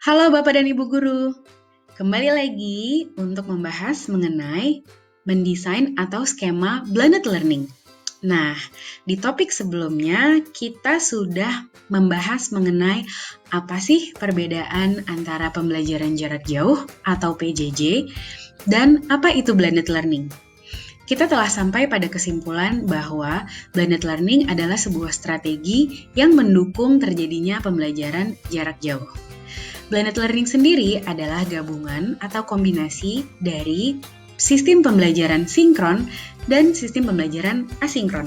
Halo Bapak dan Ibu Guru, kembali lagi untuk membahas mengenai mendesain atau skema blended learning. Nah, di topik sebelumnya kita sudah membahas mengenai apa sih perbedaan antara pembelajaran jarak jauh atau PJJ dan apa itu blended learning. Kita telah sampai pada kesimpulan bahwa blended learning adalah sebuah strategi yang mendukung terjadinya pembelajaran jarak jauh. Blended learning sendiri adalah gabungan atau kombinasi dari sistem pembelajaran sinkron dan sistem pembelajaran asinkron.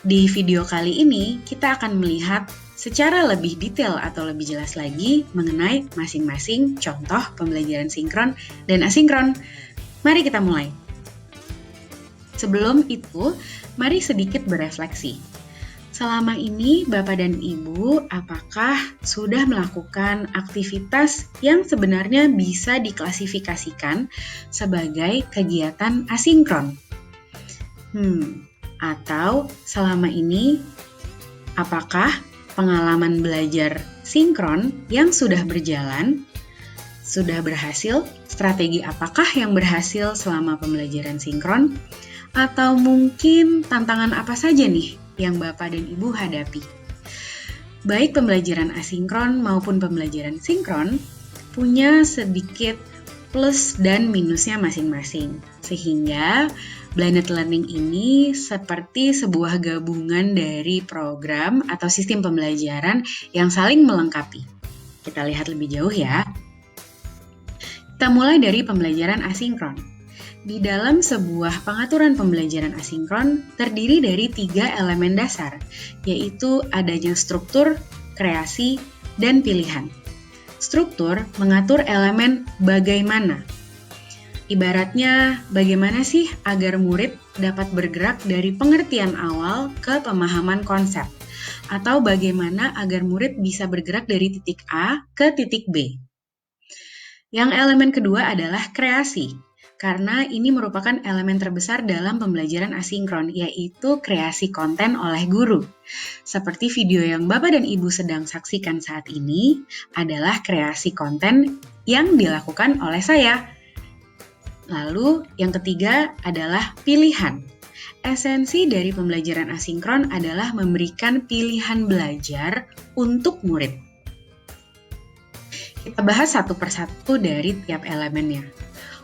Di video kali ini, kita akan melihat secara lebih detail atau lebih jelas lagi mengenai masing-masing contoh pembelajaran sinkron dan asinkron. Mari kita mulai. Sebelum itu, mari sedikit berefleksi. Selama ini, Bapak dan Ibu, apakah sudah melakukan aktivitas yang sebenarnya bisa diklasifikasikan sebagai kegiatan asinkron? Atau selama ini, apakah pengalaman belajar sinkron yang sudah berjalan, sudah berhasil? Strategi apakah yang berhasil selama pembelajaran sinkron? Atau mungkin tantangan apa saja nih yang Bapak dan Ibu hadapi? Baik pembelajaran asinkron maupun pembelajaran sinkron punya sedikit plus dan minusnya masing-masing. Sehingga blended learning ini seperti sebuah gabungan dari program atau sistem pembelajaran yang saling melengkapi. Kita lihat lebih jauh ya. Kita mulai dari pembelajaran asinkron. Di dalam sebuah pengaturan pembelajaran asinkron terdiri dari 3 elemen dasar, yaitu adanya struktur, kreasi, dan pilihan. Struktur mengatur elemen bagaimana. Ibaratnya, bagaimana sih agar murid dapat bergerak dari pengertian awal ke pemahaman konsep, atau bagaimana agar murid bisa bergerak dari titik A ke titik B. Yang elemen kedua adalah kreasi. Karena ini merupakan elemen terbesar dalam pembelajaran asinkron, yaitu kreasi konten oleh guru. Seperti video yang Bapak dan Ibu sedang saksikan saat ini adalah kreasi konten yang dilakukan oleh saya. Lalu yang ketiga adalah pilihan. Esensi dari pembelajaran asinkron adalah memberikan pilihan belajar untuk murid. Kita bahas satu persatu dari tiap elemennya.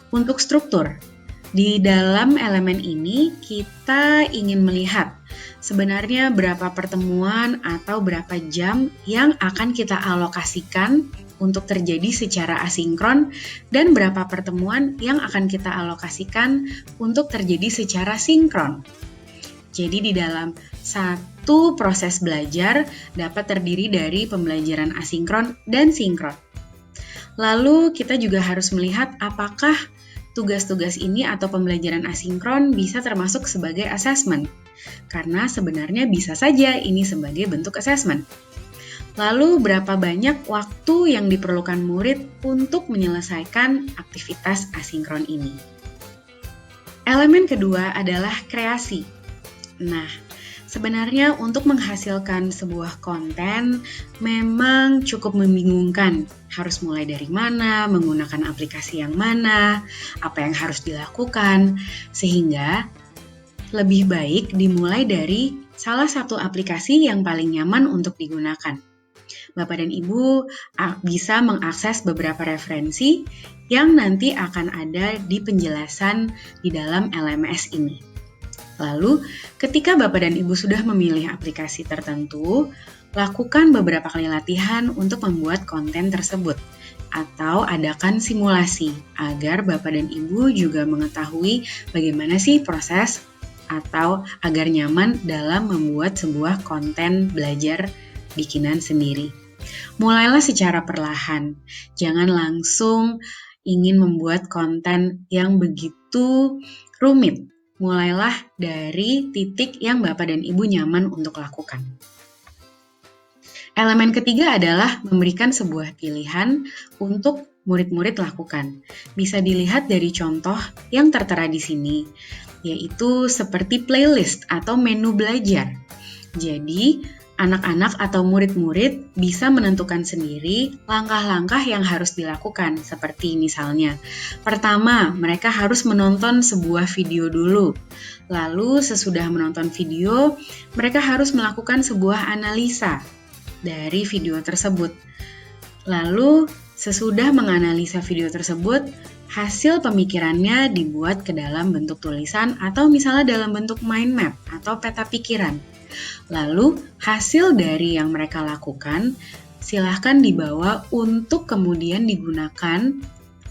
Untuk struktur, di dalam elemen ini kita ingin melihat sebenarnya berapa pertemuan atau berapa jam yang akan kita alokasikan untuk terjadi secara asinkron dan berapa pertemuan yang akan kita alokasikan untuk terjadi secara sinkron. Jadi di dalam satu proses belajar dapat terdiri dari pembelajaran asinkron dan sinkron. Lalu kita juga harus melihat apakah tugas-tugas ini atau pembelajaran asinkron bisa termasuk sebagai assessment. Karena sebenarnya bisa saja ini sebagai bentuk assessment. Lalu berapa banyak waktu yang diperlukan murid untuk menyelesaikan aktivitas asinkron ini. Elemen kedua adalah kreasi. Nah, sebenarnya untuk menghasilkan sebuah konten memang cukup membingungkan. Harus mulai dari mana, menggunakan aplikasi yang mana, apa yang harus dilakukan, sehingga lebih baik dimulai dari salah satu aplikasi yang paling nyaman untuk digunakan. Bapak dan Ibu bisa mengakses beberapa referensi yang nanti akan ada di penjelasan di dalam LMS ini. Lalu, ketika Bapak dan Ibu sudah memilih aplikasi tertentu, lakukan beberapa kali latihan untuk membuat konten tersebut, atau adakan simulasi agar Bapak dan Ibu juga mengetahui bagaimana sih proses atau agar nyaman dalam membuat sebuah konten belajar bikinan sendiri. Mulailah secara perlahan, jangan langsung ingin membuat konten yang begitu rumit. Mulailah dari titik yang Bapak dan Ibu nyaman untuk lakukan. Elemen ketiga adalah memberikan sebuah pilihan untuk murid-murid lakukan. Bisa dilihat dari contoh yang tertera di sini, yaitu seperti playlist atau menu belajar. Jadi, anak-anak atau murid-murid bisa menentukan sendiri langkah-langkah yang harus dilakukan, seperti misalnya, pertama, mereka harus menonton sebuah video dulu. Lalu, sesudah menonton video, mereka harus melakukan sebuah analisa dari video tersebut. Lalu, sesudah menganalisa video tersebut, hasil pemikirannya dibuat ke dalam bentuk tulisan atau misalnya dalam bentuk mind map atau peta pikiran. Lalu, hasil dari yang mereka lakukan silahkan dibawa untuk kemudian digunakan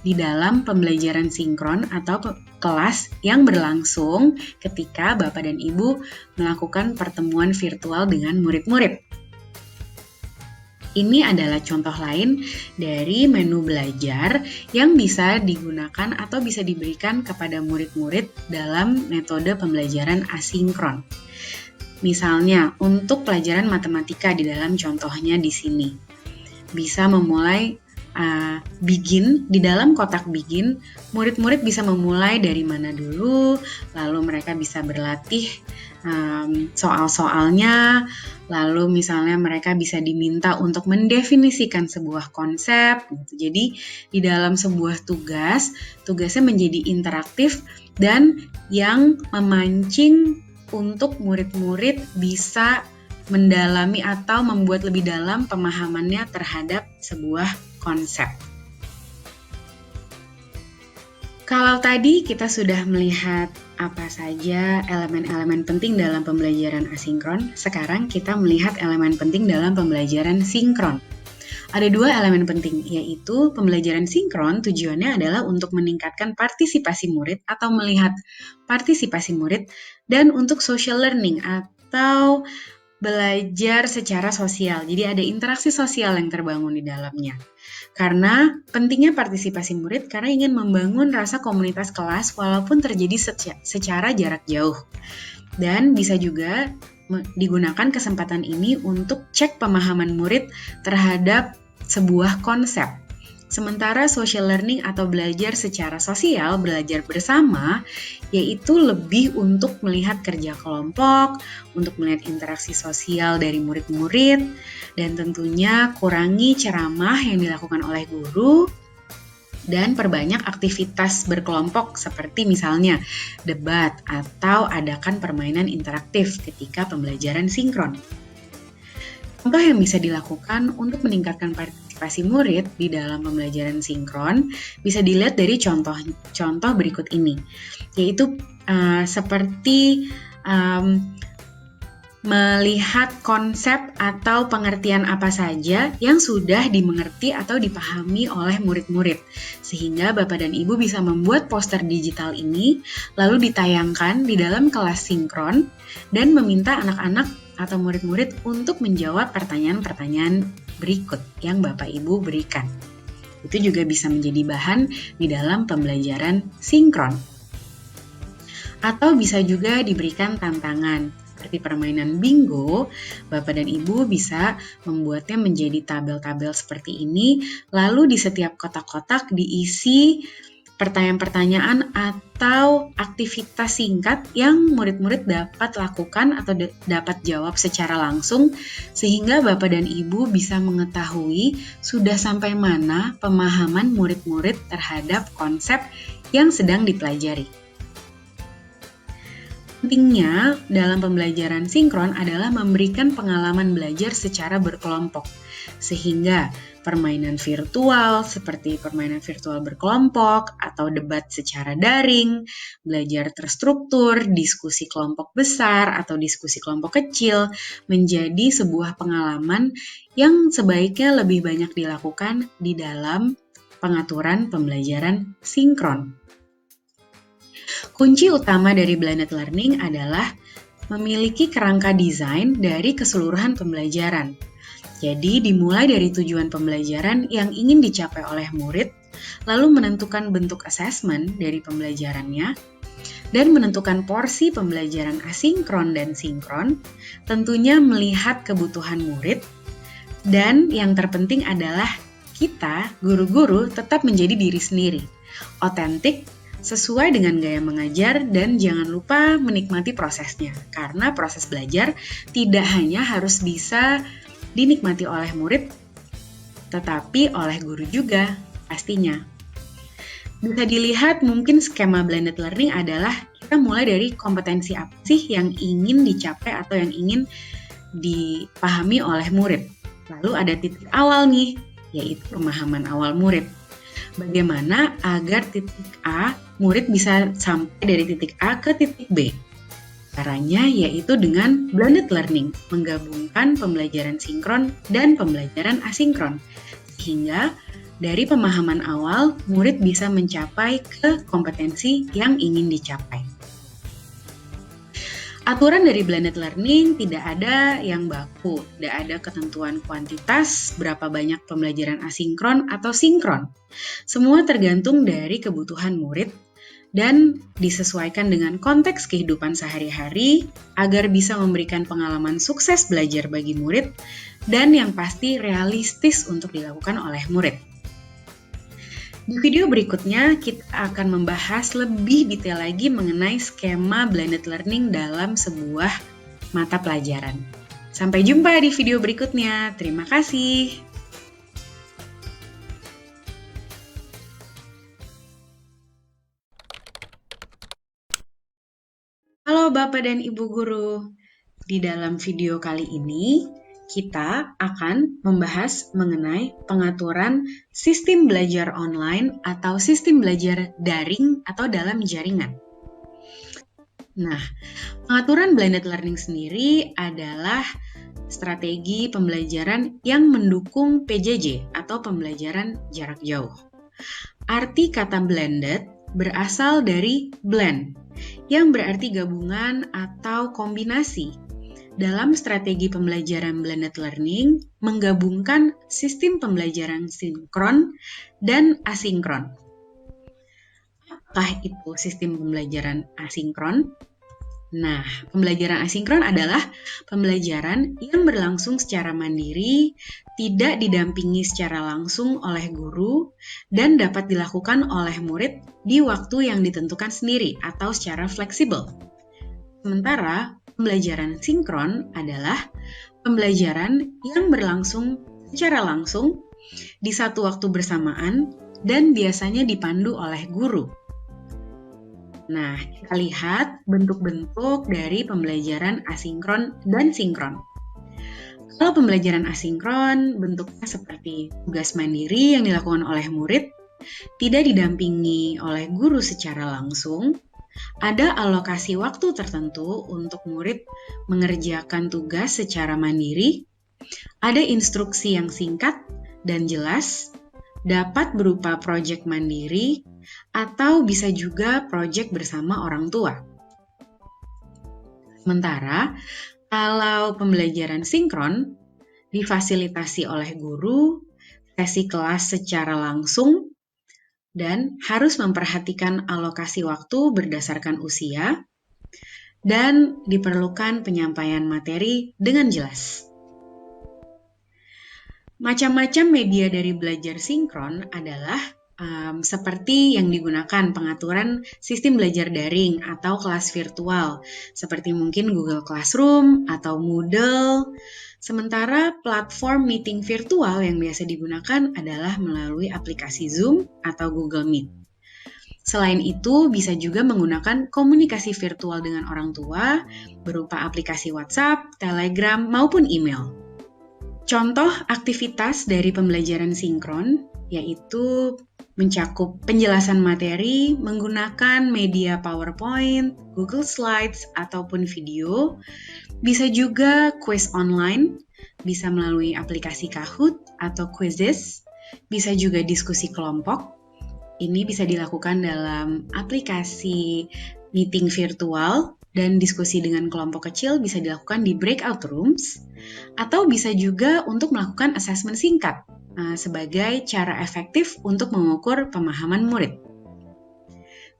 di dalam pembelajaran sinkron atau kelas yang berlangsung ketika Bapak dan Ibu melakukan pertemuan virtual dengan murid-murid. Ini adalah contoh lain dari menu belajar yang bisa digunakan atau bisa diberikan kepada murid-murid dalam metode pembelajaran asinkron. Misalnya, untuk pelajaran matematika di dalam contohnya di sini, bisa memulai begin, di dalam kotak begin, murid-murid bisa memulai dari mana dulu, lalu mereka bisa berlatih soal-soalnya, lalu misalnya mereka bisa diminta untuk mendefinisikan sebuah konsep. Jadi, di dalam sebuah tugasnya menjadi interaktif dan yang memancing untuk murid-murid bisa mendalami atau membuat lebih dalam pemahamannya terhadap sebuah konsep. Kalau tadi kita sudah melihat apa saja elemen-elemen penting dalam pembelajaran asinkron, sekarang kita melihat elemen penting dalam pembelajaran sinkron. Ada dua elemen penting, yaitu pembelajaran sinkron tujuannya adalah untuk meningkatkan partisipasi murid atau melihat partisipasi murid, dan untuk social learning atau belajar secara sosial. Jadi ada interaksi sosial yang terbangun di dalamnya. Karena pentingnya partisipasi murid karena ingin membangun rasa komunitas kelas walaupun terjadi secara jarak jauh. Dan bisa juga digunakan kesempatan ini untuk cek pemahaman murid terhadap sebuah konsep. Sementara social learning atau belajar secara sosial, belajar bersama, yaitu lebih untuk melihat kerja kelompok, untuk melihat interaksi sosial dari murid-murid, dan tentunya kurangi ceramah yang dilakukan oleh guru, dan perbanyak aktivitas berkelompok seperti misalnya debat atau adakan permainan interaktif ketika pembelajaran sinkron. Contoh yang bisa dilakukan untuk meningkatkan partisipasi murid di dalam pembelajaran sinkron bisa dilihat dari contoh berikut ini, yaitu seperti melihat konsep atau pengertian apa saja yang sudah dimengerti atau dipahami oleh murid-murid, sehingga Bapak dan Ibu bisa membuat poster digital ini lalu ditayangkan di dalam kelas sinkron dan meminta anak-anak atau murid-murid untuk menjawab pertanyaan-pertanyaan berikut yang Bapak Ibu berikan. Itu juga bisa menjadi bahan di dalam pembelajaran sinkron. Atau bisa juga diberikan tantangan, seperti permainan bingo. Bapak dan Ibu bisa membuatnya menjadi tabel-tabel seperti ini, lalu di setiap kotak-kotak diisi pertanyaan-pertanyaan atau aktivitas singkat yang murid-murid dapat lakukan atau dapat jawab secara langsung, sehingga Bapak dan Ibu bisa mengetahui sudah sampai mana pemahaman murid-murid terhadap konsep yang sedang dipelajari. Pentingnya dalam pembelajaran sinkron adalah memberikan pengalaman belajar secara berkelompok, sehingga permainan virtual seperti permainan virtual berkelompok atau debat secara daring, belajar terstruktur, diskusi kelompok besar atau diskusi kelompok kecil menjadi sebuah pengalaman yang sebaiknya lebih banyak dilakukan di dalam pengaturan pembelajaran sinkron. Kunci utama dari blended learning adalah memiliki kerangka desain dari keseluruhan pembelajaran. Jadi dimulai dari tujuan pembelajaran yang ingin dicapai oleh murid, lalu menentukan bentuk assessment dari pembelajarannya, dan menentukan porsi pembelajaran asinkron dan sinkron, tentunya melihat kebutuhan murid, dan yang terpenting adalah kita, guru-guru, tetap menjadi diri sendiri, otentik, sesuai dengan gaya mengajar, dan jangan lupa menikmati prosesnya. Karena proses belajar tidak hanya harus bisa dinikmati oleh murid, tetapi oleh guru juga pastinya. Bisa dilihat mungkin skema blended learning adalah kita mulai dari kompetensi apa sih yang ingin dicapai atau yang ingin dipahami oleh murid. Lalu ada titik awal nih, yaitu pemahaman awal murid. Bagaimana agar titik A, murid bisa sampai dari titik A ke titik B. Caranya yaitu dengan blended learning, menggabungkan pembelajaran sinkron dan pembelajaran asinkron. Sehingga dari pemahaman awal, murid bisa mencapai ke kompetensi yang ingin dicapai. Aturan dari blended learning tidak ada yang baku, tidak ada ketentuan kuantitas, berapa banyak pembelajaran asinkron atau sinkron. Semua tergantung dari kebutuhan murid dan disesuaikan dengan konteks kehidupan sehari-hari agar bisa memberikan pengalaman sukses belajar bagi murid dan yang pasti realistis untuk dilakukan oleh murid. Di video berikutnya, kita akan membahas lebih detail lagi mengenai skema blended learning dalam sebuah mata pelajaran. Sampai jumpa di video berikutnya. Terima kasih. Halo Bapak dan Ibu Guru. Di dalam video kali ini, kita akan membahas mengenai pengaturan sistem belajar online atau sistem belajar daring atau dalam jaringan. Nah, pengaturan blended learning sendiri adalah strategi pembelajaran yang mendukung PJJ atau pembelajaran jarak jauh. Arti kata blended berasal dari blend, yang berarti gabungan atau kombinasi. Dalam strategi pembelajaran blended learning, menggabungkan sistem pembelajaran sinkron dan asinkron. Apakah itu sistem pembelajaran asinkron? Nah, pembelajaran asinkron adalah pembelajaran yang berlangsung secara mandiri, tidak didampingi secara langsung oleh guru, dan dapat dilakukan oleh murid di waktu yang ditentukan sendiri atau secara fleksibel. Sementara, pembelajaran sinkron adalah pembelajaran yang berlangsung secara langsung di satu waktu bersamaan dan biasanya dipandu oleh guru. Nah, kita lihat bentuk-bentuk dari pembelajaran asinkron dan sinkron. Kalau pembelajaran asinkron, bentuknya seperti tugas mandiri yang dilakukan oleh murid, tidak didampingi oleh guru secara langsung. Ada alokasi waktu tertentu untuk murid mengerjakan tugas secara mandiri, ada instruksi yang singkat dan jelas, dapat berupa proyek mandiri, atau bisa juga proyek bersama orang tua. Sementara, kalau pembelajaran sinkron difasilitasi oleh guru, sesi kelas secara langsung, dan harus memperhatikan alokasi waktu berdasarkan usia, dan diperlukan penyampaian materi dengan jelas. Macam-macam media dari belajar sinkron adalah seperti yang digunakan pengaturan sistem belajar daring atau kelas virtual, seperti mungkin Google Classroom atau Moodle. Sementara platform meeting virtual yang biasa digunakan adalah melalui aplikasi Zoom atau Google Meet. Selain itu, bisa juga menggunakan komunikasi virtual dengan orang tua berupa aplikasi WhatsApp, Telegram, maupun email. Contoh aktivitas dari pembelajaran sinkron yaitu mencakup penjelasan materi menggunakan media PowerPoint, Google Slides, ataupun video. Bisa juga quiz online, bisa melalui aplikasi Kahoot atau Quizizz, bisa juga diskusi kelompok. Ini bisa dilakukan dalam aplikasi meeting virtual dan diskusi dengan kelompok kecil bisa dilakukan di breakout rooms, atau bisa juga untuk melakukan assessment singkat sebagai cara efektif untuk mengukur pemahaman murid.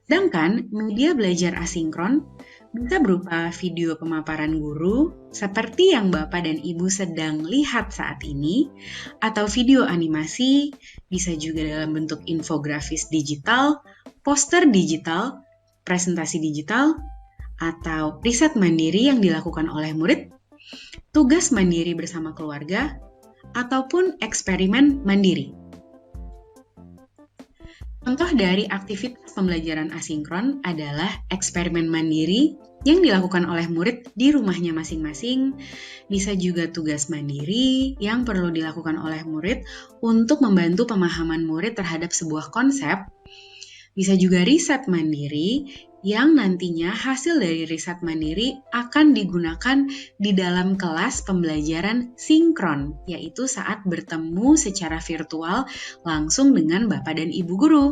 Sedangkan media belajar asinkron bisa berupa video pemaparan guru seperti yang Bapak dan Ibu sedang lihat saat ini, atau video animasi, bisa juga dalam bentuk infografis digital, poster digital, presentasi digital, atau riset mandiri yang dilakukan oleh murid, tugas mandiri bersama keluarga, ataupun eksperimen mandiri. Contoh dari aktivitas pembelajaran asinkron adalah eksperimen mandiri yang dilakukan oleh murid di rumahnya masing-masing, bisa juga tugas mandiri yang perlu dilakukan oleh murid untuk membantu pemahaman murid terhadap sebuah konsep, bisa juga riset mandiri yang nantinya hasil dari riset mandiri akan digunakan di dalam kelas pembelajaran sinkron, yaitu saat bertemu secara virtual langsung dengan Bapak dan Ibu guru.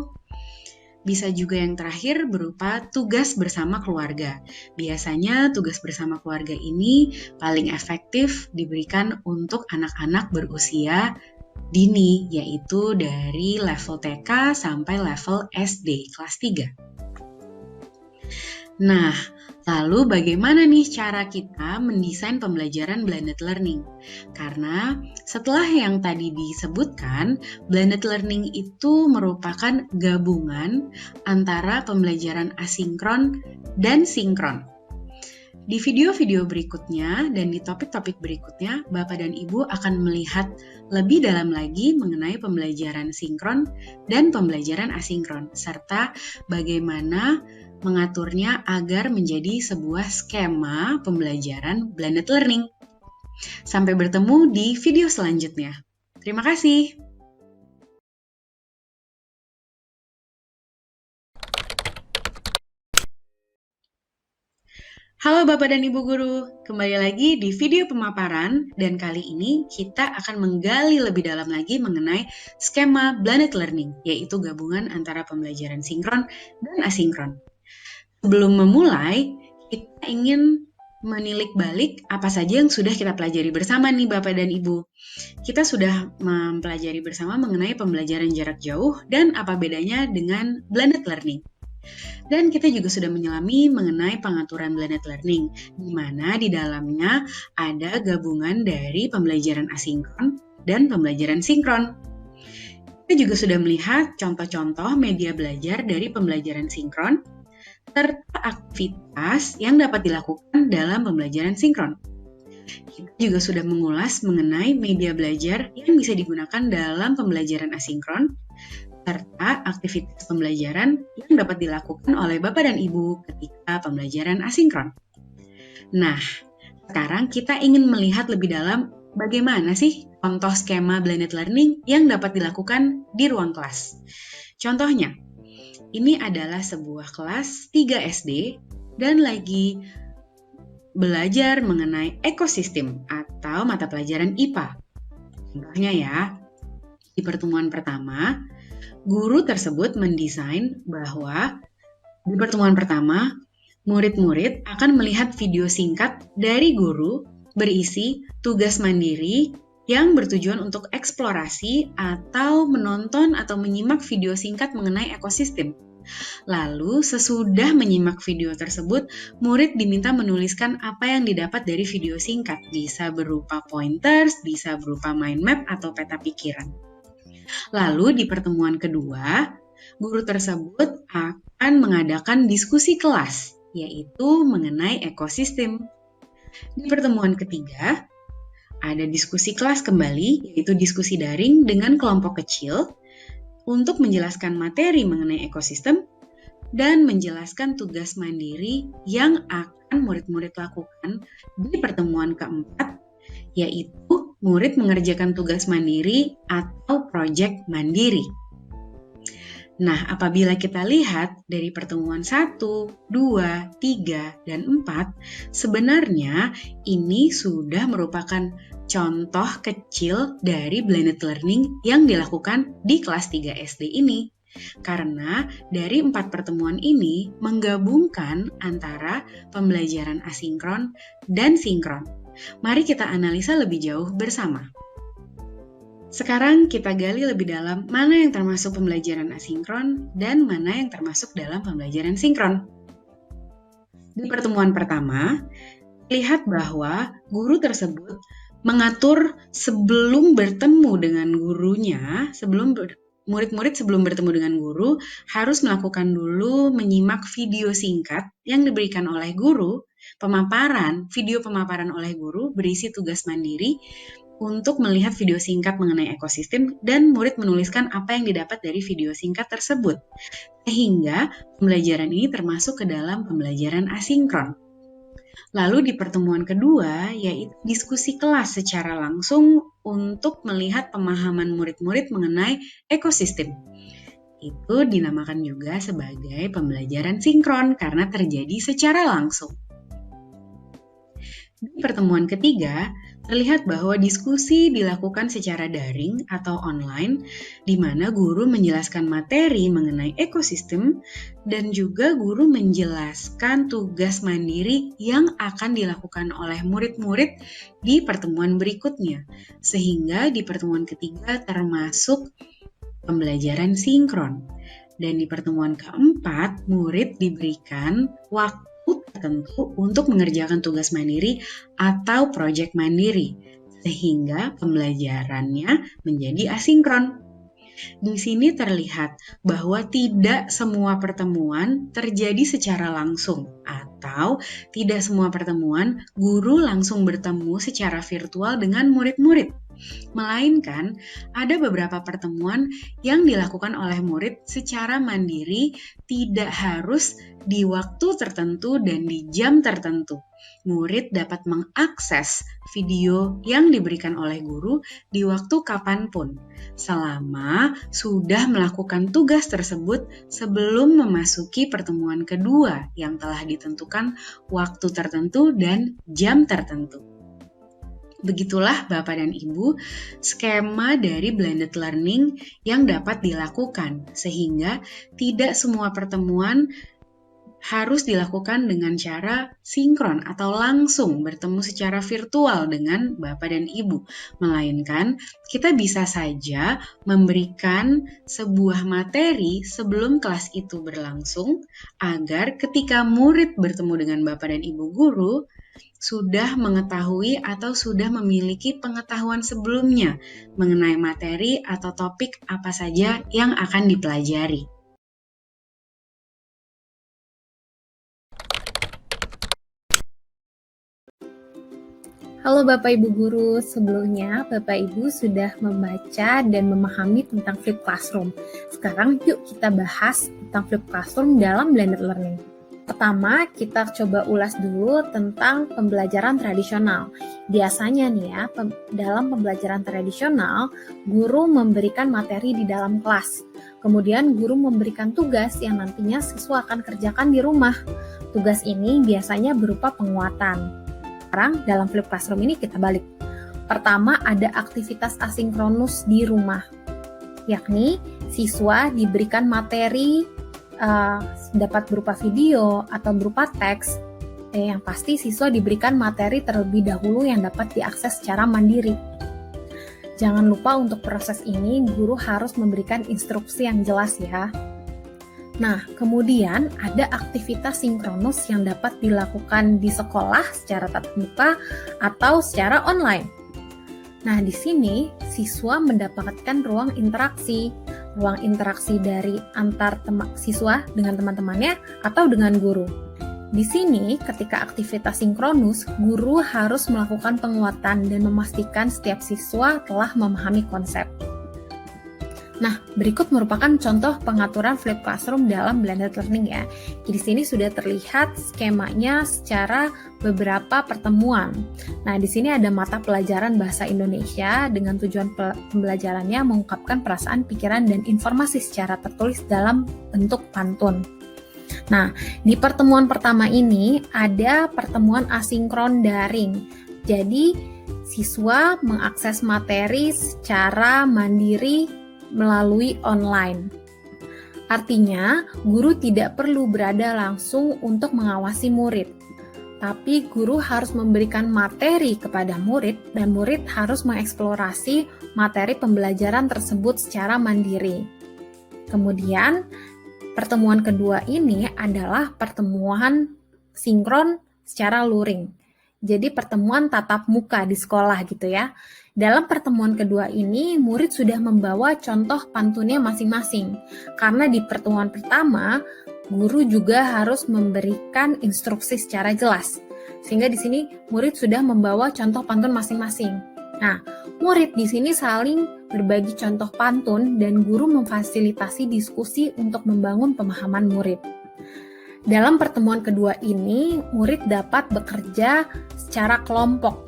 Bisa juga yang terakhir berupa tugas bersama keluarga. Biasanya tugas bersama keluarga ini paling efektif diberikan untuk anak-anak berusia dini, yaitu dari level TK sampai level SD, kelas 3. Nah, lalu bagaimana nih cara kita mendesain pembelajaran blended learning? Karena setelah yang tadi disebutkan, blended learning itu merupakan gabungan antara pembelajaran asinkron dan sinkron. Di video-video berikutnya dan di topik-topik berikutnya, Bapak dan Ibu akan melihat lebih dalam lagi mengenai pembelajaran sinkron dan pembelajaran asinkron, serta bagaimana mengaturnya agar menjadi sebuah skema pembelajaran blended learning. Sampai bertemu di video selanjutnya. Terima kasih. Halo Bapak dan Ibu Guru, kembali lagi di video pemaparan dan kali ini kita akan menggali lebih dalam lagi mengenai skema blended learning, yaitu gabungan antara pembelajaran sinkron dan asinkron. Sebelum memulai, kita ingin menilik balik apa saja yang sudah kita pelajari bersama nih Bapak dan Ibu. Kita sudah mempelajari bersama mengenai pembelajaran jarak jauh dan apa bedanya dengan blended learning. Dan kita juga sudah menyelami mengenai pengaturan blended learning, di mana di dalamnya ada gabungan dari pembelajaran asinkron dan pembelajaran sinkron. Kita juga sudah melihat contoh-contoh media belajar dari pembelajaran sinkron, serta aktivitas yang dapat dilakukan dalam pembelajaran sinkron. Kita juga sudah mengulas mengenai media belajar yang bisa digunakan dalam pembelajaran asinkron, serta aktivitas pembelajaran yang dapat dilakukan oleh Bapak dan Ibu ketika pembelajaran asinkron. Nah, sekarang kita ingin melihat lebih dalam bagaimana sih contoh skema blended learning yang dapat dilakukan di ruang kelas. Contohnya, ini adalah sebuah kelas 3 SD dan lagi belajar mengenai ekosistem atau mata pelajaran IPA. Contohnya ya, di pertemuan pertama, guru tersebut mendesain bahwa di pertemuan pertama, murid-murid akan melihat video singkat dari guru berisi tugas mandiri yang bertujuan untuk eksplorasi atau menonton atau menyimak video singkat mengenai ekosistem. Lalu, sesudah menyimak video tersebut, murid diminta menuliskan apa yang didapat dari video singkat. Bisa berupa pointers, bisa berupa mind map atau peta pikiran. Lalu di pertemuan kedua, guru tersebut akan mengadakan diskusi kelas, yaitu mengenai ekosistem. Di pertemuan ketiga, ada diskusi kelas kembali, yaitu diskusi daring dengan kelompok kecil untuk menjelaskan materi mengenai ekosistem dan menjelaskan tugas mandiri yang akan murid-murid lakukan di pertemuan keempat, yaitu murid mengerjakan tugas mandiri atau proyek mandiri. Nah, apabila kita lihat dari pertemuan 1, 2, 3, dan 4, sebenarnya ini sudah merupakan contoh kecil dari blended learning yang dilakukan di kelas 3 SD ini. Karena dari 4 pertemuan ini menggabungkan antara pembelajaran asinkron dan sinkron. Mari kita analisa lebih jauh bersama. Sekarang kita gali lebih dalam mana yang termasuk pembelajaran asinkron dan mana yang termasuk dalam pembelajaran sinkron. Di pertemuan pertama, lihat bahwa guru tersebut mengatur sebelum bertemu dengan gurunya, sebelum murid-murid sebelum bertemu dengan guru harus melakukan dulu menyimak video singkat yang diberikan oleh guru, video pemaparan oleh guru berisi tugas mandiri untuk melihat video singkat mengenai ekosistem dan murid menuliskan apa yang didapat dari video singkat tersebut. Sehingga pembelajaran ini termasuk ke dalam pembelajaran asinkron. Lalu di pertemuan kedua, yaitu diskusi kelas secara langsung untuk melihat pemahaman murid-murid mengenai ekosistem. Itu dinamakan juga sebagai pembelajaran sinkron karena terjadi secara langsung. Di pertemuan ketiga, terlihat bahwa diskusi dilakukan secara daring atau online, di mana guru menjelaskan materi mengenai ekosistem dan juga guru menjelaskan tugas mandiri yang akan dilakukan oleh murid-murid di pertemuan berikutnya. Sehingga di pertemuan ketiga termasuk pembelajaran sinkron. Dan di pertemuan keempat, murid diberikan waktu tertentu untuk mengerjakan tugas mandiri atau proyek mandiri, sehingga pembelajarannya menjadi asinkron. Di sini terlihat bahwa tidak semua pertemuan terjadi secara langsung atau tidak semua pertemuan guru langsung bertemu secara virtual dengan murid-murid. Melainkan ada beberapa pertemuan yang dilakukan oleh murid secara mandiri, tidak harus di waktu tertentu dan di jam tertentu. Murid dapat mengakses video yang diberikan oleh guru di waktu kapanpun, selama sudah melakukan tugas tersebut sebelum memasuki pertemuan kedua yang telah ditentukan waktu tertentu dan jam tertentu. Begitulah Bapak dan Ibu, skema dari blended learning yang dapat dilakukan, sehingga tidak semua pertemuan harus dilakukan dengan cara sinkron atau langsung bertemu secara virtual dengan Bapak dan Ibu, melainkan kita bisa saja memberikan sebuah materi sebelum kelas itu berlangsung, agar ketika murid bertemu dengan Bapak dan Ibu guru, sudah mengetahui atau sudah memiliki pengetahuan sebelumnya mengenai materi atau topik apa saja yang akan dipelajari. Halo Bapak Ibu Guru, sebelumnya Bapak Ibu sudah membaca dan memahami tentang Flipped Classroom. Sekarang yuk kita bahas tentang Flipped Classroom dalam blended learning. Pertama, kita coba ulas dulu tentang pembelajaran tradisional. Biasanya nih ya, dalam pembelajaran tradisional, guru memberikan materi di dalam kelas. Kemudian guru memberikan tugas yang nantinya siswa akan kerjakan di rumah. Tugas ini biasanya berupa penguatan. Sekarang dalam Flipped Classroom ini kita balik. Pertama, ada aktivitas asinkronus di rumah, yakni siswa diberikan materi dapat berupa video atau berupa teks. Yang pasti siswa diberikan materi terlebih dahulu yang dapat diakses secara mandiri. Jangan lupa untuk proses ini guru harus memberikan instruksi yang jelas ya. Nah, kemudian ada aktivitas sinkronus yang dapat dilakukan di sekolah secara tatap muka atau secara online. Nah, di sini siswa mendapatkan ruang interaksi dari antar siswa dengan teman-temannya atau dengan guru. Di sini, ketika aktivitas sinkronus, guru harus melakukan penguatan dan memastikan setiap siswa telah memahami konsep. Nah, berikut merupakan contoh pengaturan Flipped Classroom dalam blended learning ya. Di sini sudah terlihat skemanya secara beberapa pertemuan. Nah, di sini ada mata pelajaran bahasa Indonesia dengan tujuan pembelajarannya mengungkapkan perasaan, pikiran, dan informasi secara tertulis dalam bentuk pantun. Nah, di pertemuan pertama ini ada pertemuan asinkron daring. Jadi, siswa mengakses materi secara mandiri melalui online. Artinya, guru tidak perlu berada langsung untuk mengawasi murid, tapi guru harus memberikan materi kepada murid dan murid harus mengeksplorasi materi pembelajaran tersebut secara mandiri. Kemudian, pertemuan kedua ini adalah pertemuan sinkron secara luring. Jadi pertemuan tatap muka di sekolah gitu ya. Dalam pertemuan kedua ini, murid sudah membawa contoh pantunnya masing-masing. Karena di pertemuan pertama, guru juga harus memberikan instruksi secara jelas. Sehingga di sini murid sudah membawa contoh pantun masing-masing. Nah, murid di sini saling berbagi contoh pantun dan guru memfasilitasi diskusi untuk membangun pemahaman murid. Dalam pertemuan kedua ini, murid dapat bekerja secara kelompok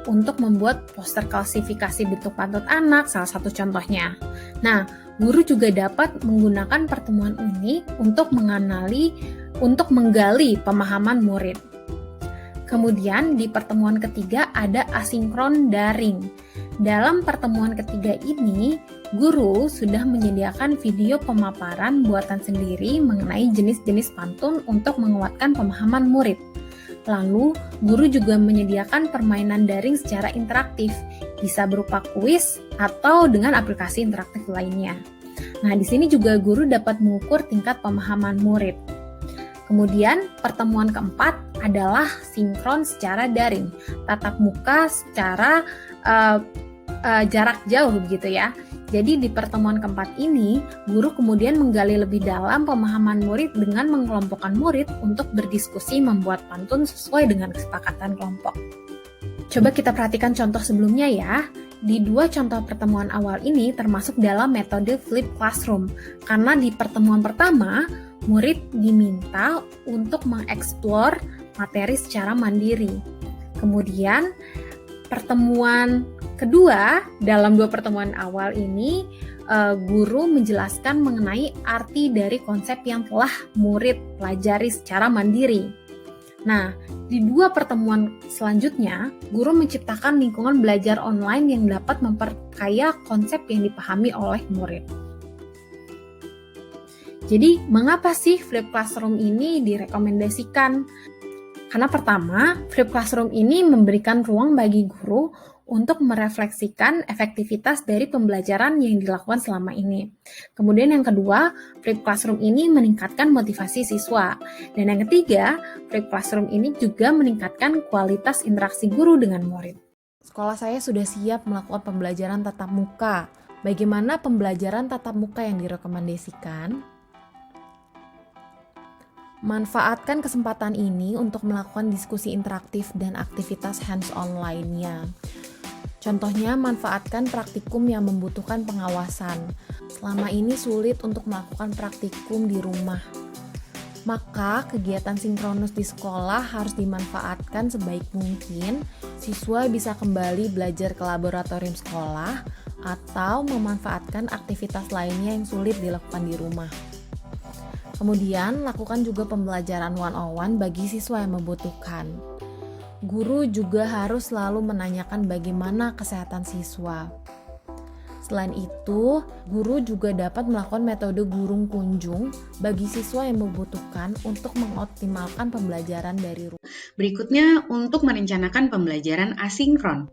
untuk membuat poster klasifikasi bentuk pantun anak, salah satu contohnya. Nah, guru juga dapat menggunakan pertemuan ini untuk menggali pemahaman murid. Kemudian di pertemuan ketiga ada asinkron daring. Dalam pertemuan ketiga ini, guru sudah menyediakan video pemaparan buatan sendiri mengenai jenis-jenis pantun untuk menguatkan pemahaman murid. Lalu, guru juga menyediakan permainan daring secara interaktif, bisa berupa kuis atau dengan aplikasi interaktif lainnya. Nah, di sini juga guru dapat mengukur tingkat pemahaman murid. Kemudian, pertemuan keempat adalah sinkron secara daring, tatap muka secara jarak jauh begitu ya. Jadi di pertemuan keempat ini, guru kemudian menggali lebih dalam pemahaman murid dengan mengelompokkan murid untuk berdiskusi membuat pantun sesuai dengan kesepakatan kelompok. Coba kita perhatikan contoh sebelumnya ya. Di dua contoh pertemuan awal ini termasuk dalam metode flip classroom, karena di pertemuan pertama, murid diminta untuk mengeksplor materi secara mandiri. Kemudian, pertemuan kedua, dalam dua pertemuan awal ini, guru menjelaskan mengenai arti dari konsep yang telah murid pelajari secara mandiri. Nah, di dua pertemuan selanjutnya, guru menciptakan lingkungan belajar online yang dapat memperkaya konsep yang dipahami oleh murid. Jadi, mengapa sih flip classroom ini direkomendasikan? Karena pertama, flip classroom ini memberikan ruang bagi guru untuk merefleksikan efektivitas dari pembelajaran yang dilakukan selama ini. Kemudian yang kedua, flip classroom ini meningkatkan motivasi siswa. Dan yang ketiga, flip classroom ini juga meningkatkan kualitas interaksi guru dengan murid. Sekolah saya sudah siap melakukan pembelajaran tatap muka. Bagaimana pembelajaran tatap muka yang direkomendasikan? Manfaatkan kesempatan ini untuk melakukan diskusi interaktif dan aktivitas hands-on lainnya. Contohnya, manfaatkan praktikum yang membutuhkan pengawasan. Selama ini sulit untuk melakukan praktikum di rumah. Maka, kegiatan sinkronus di sekolah harus dimanfaatkan sebaik mungkin. Siswa bisa kembali belajar ke laboratorium sekolah atau memanfaatkan aktivitas lainnya yang sulit dilakukan di rumah. Kemudian, lakukan juga pembelajaran one-on-one bagi siswa yang membutuhkan. Guru juga harus selalu menanyakan bagaimana kesehatan siswa. Selain itu, guru juga dapat melakukan metode gurung kunjung bagi siswa yang membutuhkan untuk mengoptimalkan pembelajaran dari rumah. Berikutnya, untuk merencanakan pembelajaran asinkron.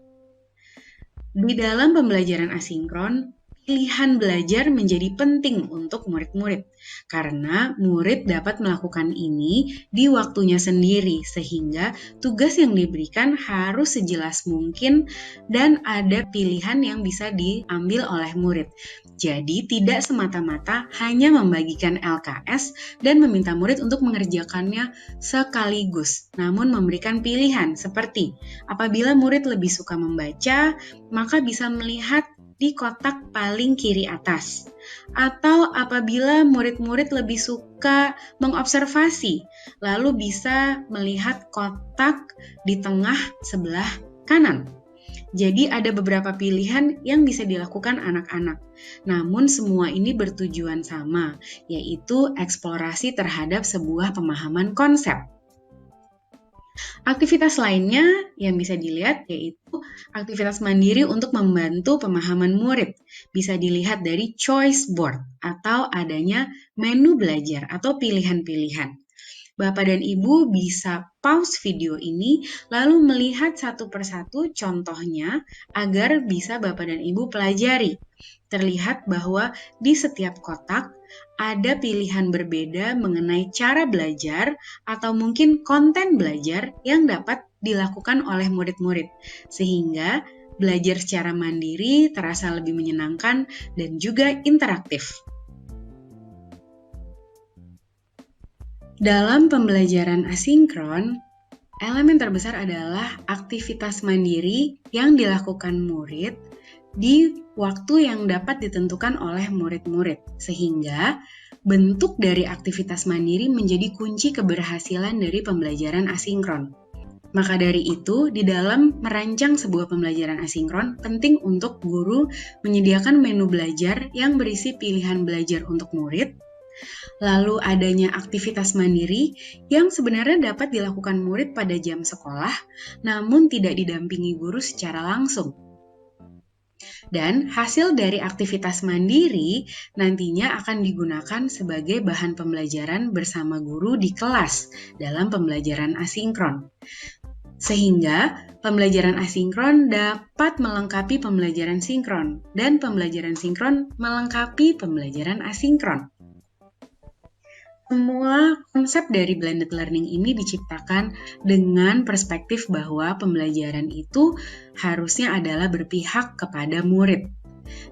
Di dalam pembelajaran asinkron, pilihan belajar menjadi penting untuk murid-murid, karena murid dapat melakukan ini di waktunya sendiri, sehingga tugas yang diberikan harus sejelas mungkin dan ada pilihan yang bisa diambil oleh murid. Jadi tidak semata-mata hanya membagikan LKS dan meminta murid untuk mengerjakannya sekaligus, namun memberikan pilihan seperti apabila murid lebih suka membaca, maka bisa melihat di kotak paling kiri atas. Atau apabila murid-murid lebih suka mengobservasi, lalu bisa melihat kotak di tengah sebelah kanan. Jadi ada beberapa pilihan yang bisa dilakukan anak-anak. Namun semua ini bertujuan sama, yaitu eksplorasi terhadap sebuah pemahaman konsep. Aktivitas lainnya yang bisa dilihat yaitu aktivitas mandiri untuk membantu pemahaman murid. Bisa dilihat dari choice board atau adanya menu belajar atau pilihan-pilihan. Bapak dan Ibu bisa pause video ini lalu melihat satu persatu contohnya agar bisa Bapak dan Ibu pelajari. Terlihat bahwa di setiap kotak ada pilihan berbeda mengenai cara belajar atau mungkin konten belajar yang dapat dilakukan oleh murid-murid, sehingga belajar secara mandiri terasa lebih menyenangkan dan juga interaktif. Dalam pembelajaran asinkron, elemen terbesar adalah aktivitas mandiri yang dilakukan murid di waktu yang dapat ditentukan oleh murid-murid, sehingga bentuk dari aktivitas mandiri menjadi kunci keberhasilan dari pembelajaran asinkron. Maka dari itu, di dalam merancang sebuah pembelajaran asinkron, penting untuk guru menyediakan menu belajar yang berisi pilihan belajar untuk murid, lalu adanya aktivitas mandiri yang sebenarnya dapat dilakukan murid pada jam sekolah, namun tidak didampingi guru secara langsung. Dan hasil dari aktivitas mandiri nantinya akan digunakan sebagai bahan pembelajaran bersama guru di kelas dalam pembelajaran asinkron. Sehingga pembelajaran asinkron dapat melengkapi pembelajaran sinkron, dan pembelajaran sinkron melengkapi pembelajaran asinkron. Semua konsep dari blended learning ini diciptakan dengan perspektif bahwa pembelajaran itu harusnya adalah berpihak kepada murid.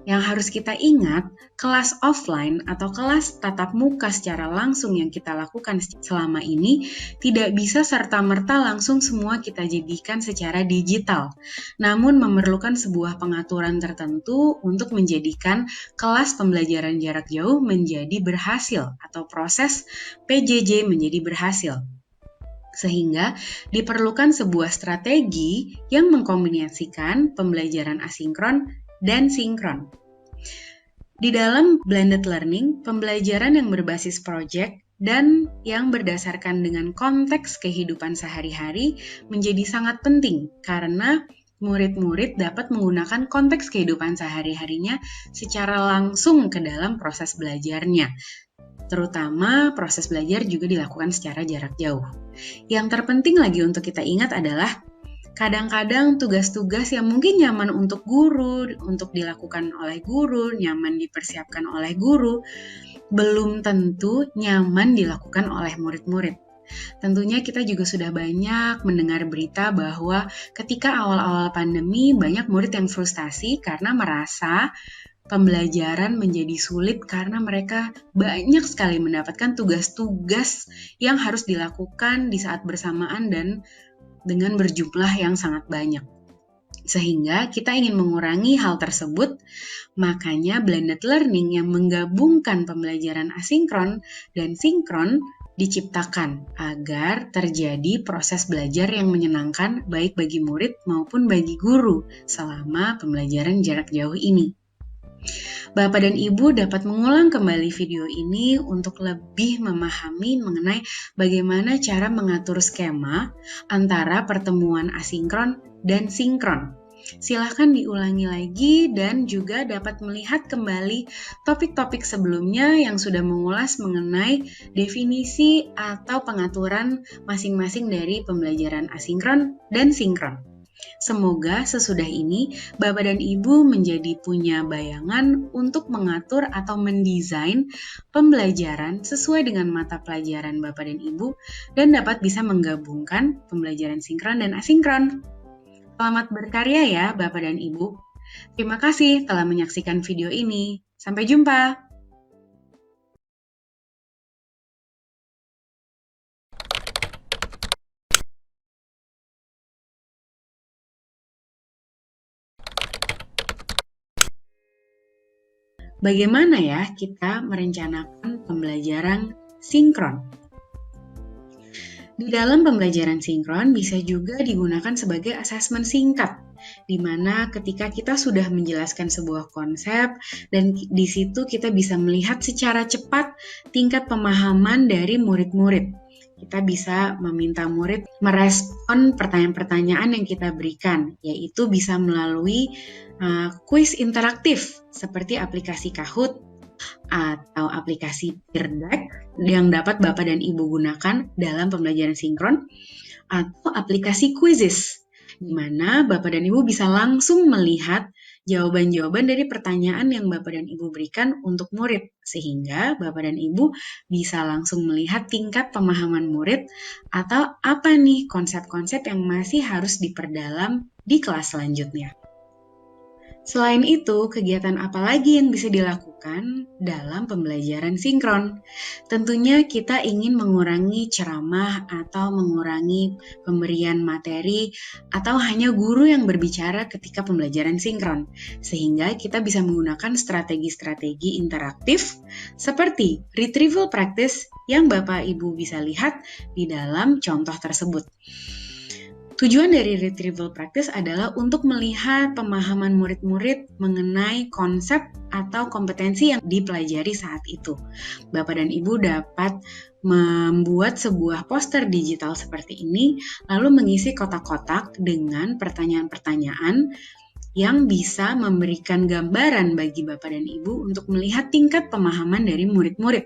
Yang harus kita ingat, kelas offline atau kelas tatap muka secara langsung yang kita lakukan selama ini tidak bisa serta-merta langsung semua kita jadikan secara digital, namun memerlukan sebuah pengaturan tertentu untuk menjadikan kelas pembelajaran jarak jauh menjadi berhasil atau proses PJJ menjadi berhasil. Sehingga diperlukan sebuah strategi yang mengkombinasikan pembelajaran asinkron dan sinkron. Di dalam blended learning, pembelajaran yang berbasis project dan yang berdasarkan dengan konteks kehidupan sehari-hari menjadi sangat penting karena murid-murid dapat menggunakan konteks kehidupan sehari-harinya secara langsung ke dalam proses belajarnya. Terutama proses belajar juga dilakukan secara jarak jauh. Yang terpenting lagi untuk kita ingat adalah kadang-kadang tugas-tugas yang mungkin nyaman untuk guru, untuk dilakukan oleh guru, nyaman dipersiapkan oleh guru, belum tentu nyaman dilakukan oleh murid-murid. Tentunya kita juga sudah banyak mendengar berita bahwa ketika awal-awal pandemi banyak murid yang frustasi karena merasa pembelajaran menjadi sulit karena mereka banyak sekali mendapatkan tugas-tugas yang harus dilakukan di saat bersamaan dan dengan berjumlah yang sangat banyak. Sehingga kita ingin mengurangi hal tersebut, makanya blended learning yang menggabungkan pembelajaran asinkron dan sinkron diciptakan agar terjadi proses belajar yang menyenangkan baik bagi murid maupun bagi guru selama pembelajaran jarak jauh ini. Bapak dan Ibu dapat mengulang kembali video ini untuk lebih memahami mengenai bagaimana cara mengatur skema antara pertemuan asinkron dan sinkron. Silahkan diulangi lagi dan juga dapat melihat kembali topik-topik sebelumnya yang sudah mengulas mengenai definisi atau pengaturan masing-masing dari pembelajaran asinkron dan sinkron. Semoga sesudah ini Bapak dan Ibu menjadi punya bayangan untuk mengatur atau mendesain pembelajaran sesuai dengan mata pelajaran Bapak dan Ibu dan dapat bisa menggabungkan pembelajaran sinkron dan asinkron. Selamat berkarya ya Bapak dan Ibu. Terima kasih telah menyaksikan video ini. Sampai jumpa. Bagaimana ya kita merencanakan pembelajaran sinkron? Di dalam pembelajaran sinkron bisa juga digunakan sebagai asesmen singkat, di mana ketika kita sudah menjelaskan sebuah konsep dan di situ kita bisa melihat secara cepat tingkat pemahaman dari murid-murid. Kita bisa meminta murid merespon pertanyaan-pertanyaan yang kita berikan, yaitu bisa melalui kuis interaktif seperti aplikasi Kahoot atau aplikasi Peer Deck yang dapat Bapak dan Ibu gunakan dalam pembelajaran sinkron, atau aplikasi Quizizz di mana Bapak dan Ibu bisa langsung melihat jawaban-jawaban dari pertanyaan yang Bapak dan Ibu berikan untuk murid, sehingga Bapak dan Ibu bisa langsung melihat tingkat pemahaman murid atau apa nih konsep-konsep yang masih harus diperdalam di kelas selanjutnya. Selain itu, kegiatan apa lagi yang bisa dilakukan dalam pembelajaran sinkron? Tentunya kita ingin mengurangi ceramah atau mengurangi pemberian materi atau hanya guru yang berbicara ketika pembelajaran sinkron. Sehingga kita bisa menggunakan strategi-strategi interaktif seperti retrieval practice yang Bapak Ibu bisa lihat di dalam contoh tersebut. Tujuan dari retrieval practice adalah untuk melihat pemahaman murid-murid mengenai konsep atau kompetensi yang dipelajari saat itu. Bapak dan Ibu dapat membuat sebuah poster digital seperti ini, lalu mengisi kotak-kotak dengan pertanyaan-pertanyaan yang bisa memberikan gambaran bagi Bapak dan Ibu untuk melihat tingkat pemahaman dari murid-murid.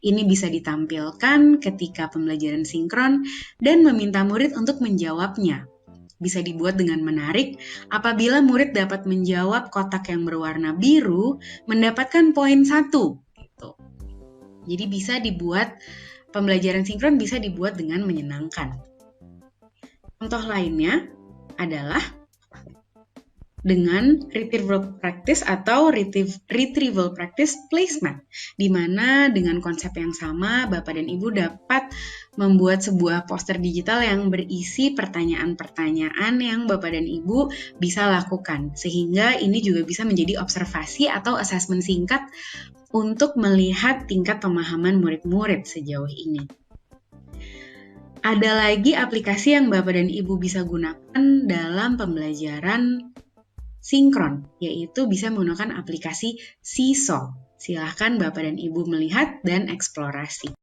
Ini bisa ditampilkan ketika pembelajaran sinkron dan meminta murid untuk menjawabnya. Bisa dibuat dengan menarik. Apabila murid dapat menjawab kotak yang berwarna biru, mendapatkan poin 1. Gitu. Jadi bisa dibuat, pembelajaran sinkron bisa dibuat dengan menyenangkan. Contoh lainnya adalah dengan retrieval practice atau retrieval practice placement, di mana dengan konsep yang sama Bapak dan Ibu dapat membuat sebuah poster digital yang berisi pertanyaan-pertanyaan yang Bapak dan Ibu bisa lakukan, sehingga ini juga bisa menjadi observasi atau assessment singkat untuk melihat tingkat pemahaman murid-murid sejauh ini. Ada lagi aplikasi yang Bapak dan Ibu bisa gunakan dalam pembelajaran sinkron, yaitu bisa menggunakan aplikasi Seesaw. Silahkan Bapak dan Ibu melihat dan eksplorasi.